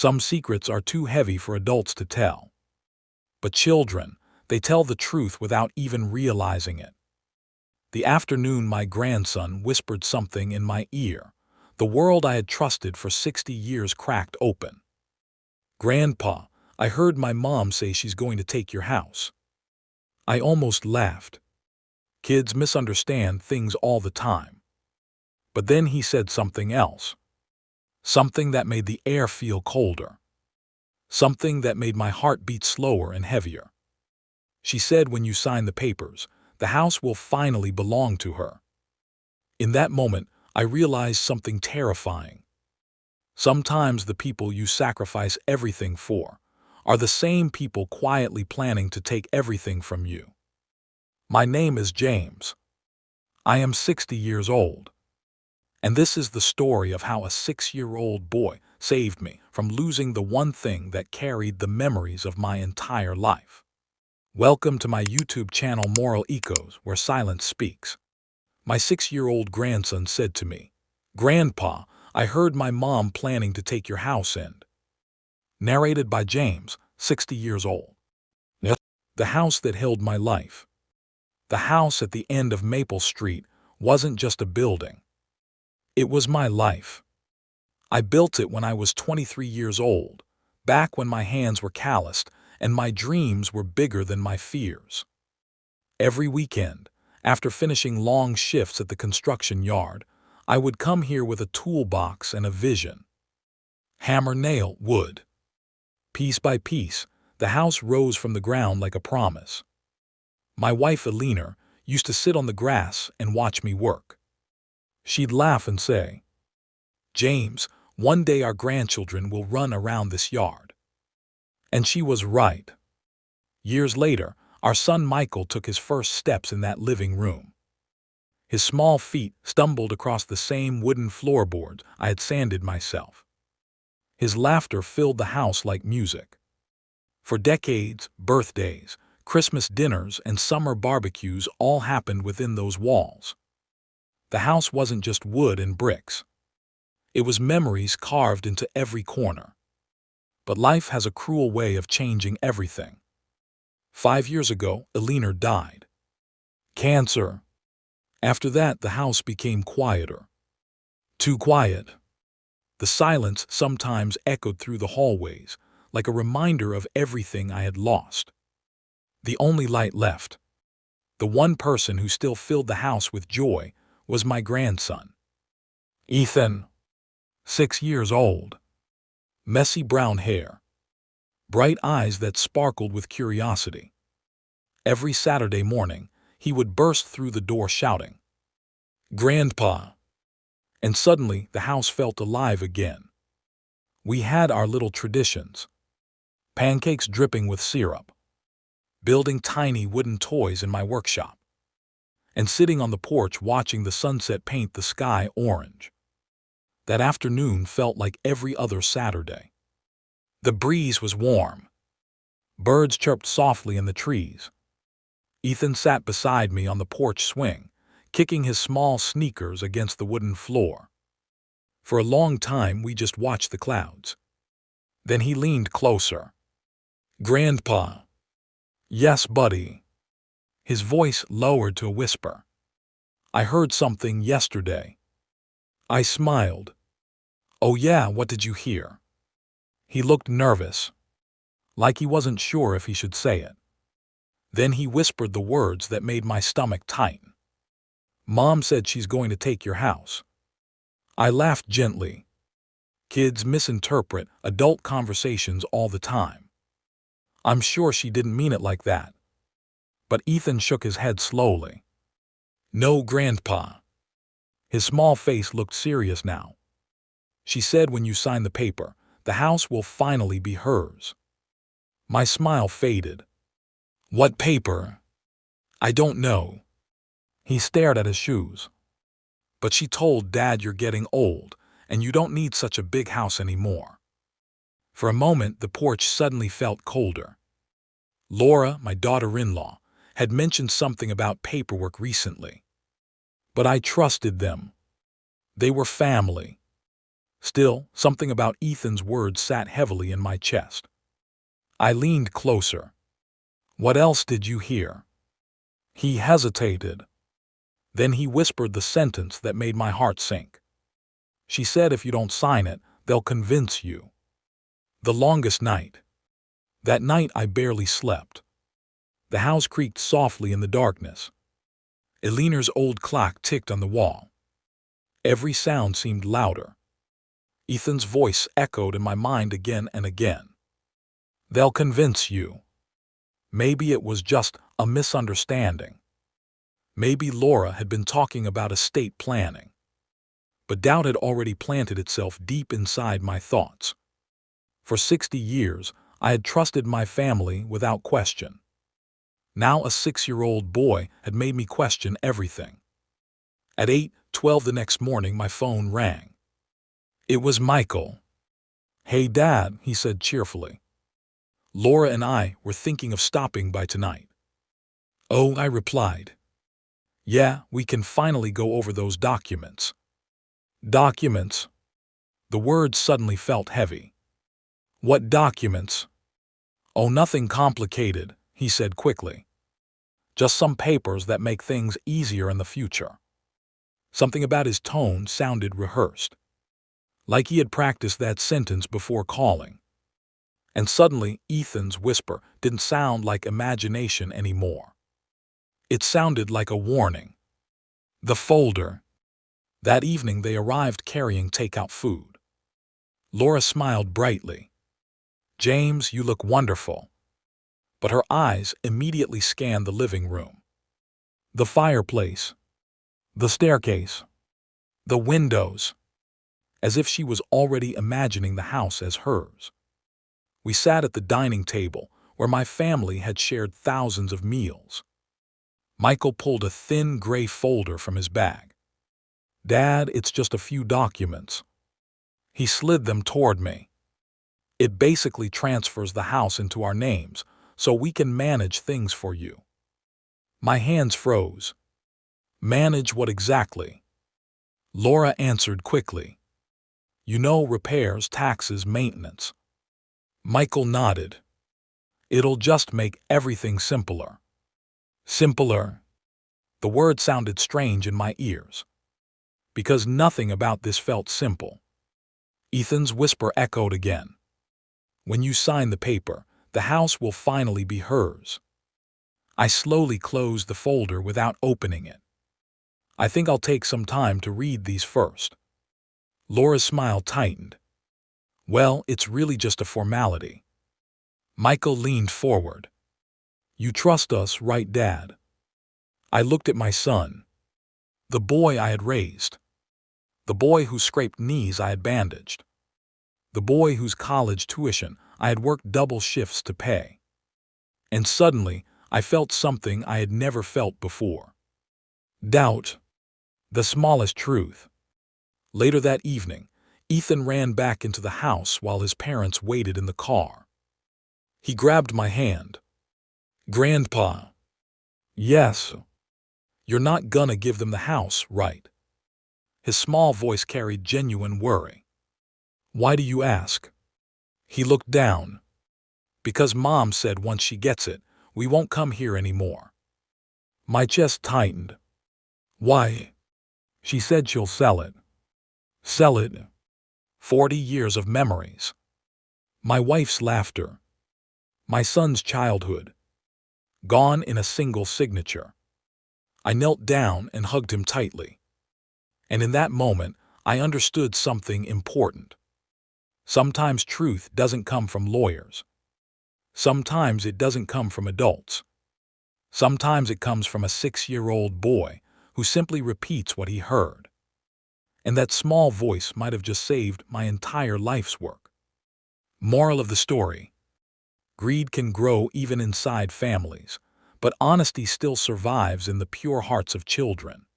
Some secrets are too heavy for adults to tell. But children, they tell the truth without even realizing it. The afternoon my grandson whispered something in my ear, the world I had trusted for 60 years cracked open. "Grandpa, I heard my mom say she's going to take your house." I almost laughed. Kids misunderstand things all the time. But then he said something else. Something that made the air feel colder. Something that made my heart beat slower and heavier. She said, "When you sign the papers, the house will finally belong to her." In that moment, I realized something terrifying. Sometimes the people you sacrifice everything for are the same people quietly planning to take everything from you. My name is James. I am 60 years old. And this is the story of how a 6-year-old boy saved me from losing the one thing that carried the memories of my entire life. Welcome to my YouTube channel Moral Echoes, where silence speaks. My 6-year-old grandson said to me, "Grandpa, I heard my mom planning to take your house in." Narrated by James, 60 years old. The house that held my life. The house at the end of Maple Street wasn't just a building. It was my life. I built it when I was 23 years old, back when my hands were calloused and my dreams were bigger than my fears. Every weekend, after finishing long shifts at the construction yard, I would come here with a toolbox and a vision. Hammer, nail, wood. Piece by piece, the house rose from the ground like a promise. My wife, Elena, used to sit on the grass and watch me work. She'd laugh and say, "James, one day our grandchildren will run around this yard." And she was right. Years later, our son Michael took his first steps in that living room. His small feet stumbled across the same wooden floorboards I had sanded myself. His laughter filled the house like music. For decades, birthdays, Christmas dinners, and summer barbecues all happened within those walls. The house wasn't just wood and bricks. It was memories carved into every corner. But life has a cruel way of changing everything. 5 years ago, Elena died. Cancer. After that, the house became quieter. Too quiet. The silence sometimes echoed through the hallways, like a reminder of everything I had lost. The only light left, the one person who still filled the house with joy, was my grandson. Ethan. 6 years old. Messy brown hair. Bright eyes that sparkled with curiosity. Every Saturday morning, he would burst through the door shouting, "Grandpa!" And suddenly the house felt alive again. We had our little traditions. Pancakes dripping with syrup. Building tiny wooden toys in my workshop. And sitting on the porch watching the sunset paint the sky orange. That afternoon felt like every other Saturday. The breeze was warm. Birds chirped softly in the trees. Ethan sat beside me on the porch swing, kicking his small sneakers against the wooden floor. For a long time we just watched the clouds. Then he leaned closer. "Grandpa." "Yes, buddy." His voice lowered to a whisper. "I heard something yesterday." I smiled. "Oh yeah, what did you hear?" He looked nervous, like he wasn't sure if he should say it. Then he whispered the words that made my stomach tighten. "Mom said she's going to take your house." I laughed gently. Kids misinterpret adult conversations all the time. I'm sure she didn't mean it like that. But Ethan shook his head slowly. "No, Grandpa." His small face looked serious now. "She said when you sign the paper, the house will finally be hers." My smile faded. "What paper?" "I don't know." He stared at his shoes. "But she told Dad you're getting old, and you don't need such a big house anymore." For a moment, the porch suddenly felt colder. Laura, my daughter-in-law, had mentioned something about paperwork recently. But I trusted them. They were family. Still, something about Ethan's words sat heavily in my chest. I leaned closer. "What else did you hear?" He hesitated. Then he whispered the sentence that made my heart sink. "She said if you don't sign it, they'll convince you." The longest night. That night I barely slept. The house creaked softly in the darkness. Eleanor's old clock ticked on the wall. Every sound seemed louder. Ethan's voice echoed in my mind again and again. "They'll convince you." Maybe it was just a misunderstanding. Maybe Laura had been talking about estate planning. But doubt had already planted itself deep inside my thoughts. For 60 years, I had trusted my family without question. Now a 6-year-old boy had made me question everything. At 8:12 the next morning, my phone rang. It was Michael. "Hey, Dad," he said cheerfully. "Laura and I were thinking of stopping by tonight." "Oh," I replied. "Yeah, we can finally go over those documents." Documents? The word suddenly felt heavy. "What documents?" "Oh, nothing complicated," he said quickly. "Just some papers that make things easier in the future." Something about his tone sounded rehearsed, like he had practiced that sentence before calling. And suddenly, Ethan's whisper didn't sound like imagination anymore. It sounded like a warning. The folder. That evening they arrived carrying takeout food. Laura smiled brightly. "James, you look wonderful." But her eyes immediately scanned the living room. The fireplace. The staircase. The windows. As if she was already imagining the house as hers. We sat at the dining table, where my family had shared thousands of meals. Michael pulled a thin gray folder from his bag. "Dad, it's just a few documents." He slid them toward me. "It basically transfers the house into our names, so we can manage things for you." My hands froze. "Manage what exactly?" Laura answered quickly. "You know, repairs, taxes, maintenance." Michael nodded. "It'll just make everything simpler." Simpler? The word sounded strange in my ears. Because nothing about this felt simple. Ethan's whisper echoed again. "When you sign the paper, the house will finally be hers." I slowly closed the folder without opening it. "I think I'll take some time to read these first." Laura's smile tightened. "Well, it's really just a formality." Michael leaned forward. "You trust us, right, Dad?" I looked at my son. The boy I had raised. The boy whose scraped knees I had bandaged. The boy whose college tuition I had worked double shifts to pay. And suddenly, I felt something I had never felt before. Doubt. The smallest truth. Later that evening, Ethan ran back into the house while his parents waited in the car. He grabbed my hand. "Grandpa." "Yes." "You're not gonna give them the house, right?" His small voice carried genuine worry. "Why do you ask?" He looked down. "Because Mom said once she gets it, we won't come here anymore." My chest tightened. "Why?" "She said she'll sell it." "Sell it?" 40 years of memories. My wife's laughter. My son's childhood. Gone in a single signature. I knelt down and hugged him tightly. And in that moment, I understood something important. Sometimes truth doesn't come from lawyers. Sometimes it doesn't come from adults. Sometimes it comes from a 6-year-old boy who simply repeats what he heard. And that small voice might have just saved my entire life's work. Moral of the story. Greed can grow even inside families, but honesty still survives in the pure hearts of children.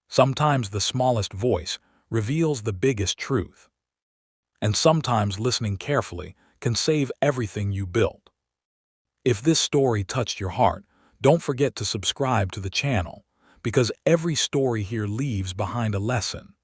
Sometimes the smallest voice reveals the biggest truth. And sometimes listening carefully can save everything you built. If this story touched your heart, don't forget to subscribe to the channel, because every story here leaves behind a lesson.